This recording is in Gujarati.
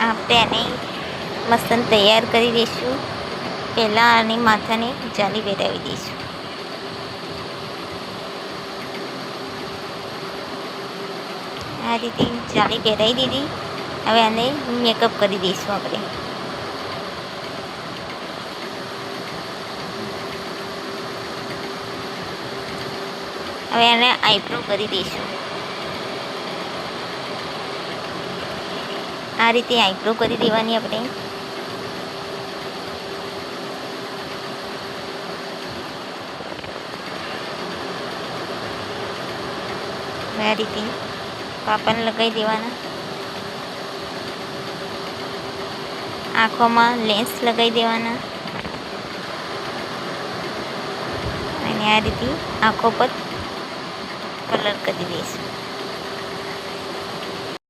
આપણે આને મસ્ત તૈયાર કરી દઈશું. પહેલાં આની માથાને જાલી પહેરાવી દઈશું. આ રીતે જાળી પહેરાવી દીધી. હવે આને મેકઅપ કરી દઈશું આપણે. હવે આને આઈબ્રો કરી દઈશું. આ રીતે આઈબ્રો કરી દેવાની આપણે. આ રીતે પાપણ લગાવી દેવાના. આંખોમાં લેન્સ લગાવી દેવાના અને આ રીતે આંખો પર કલર કરી દઈશું.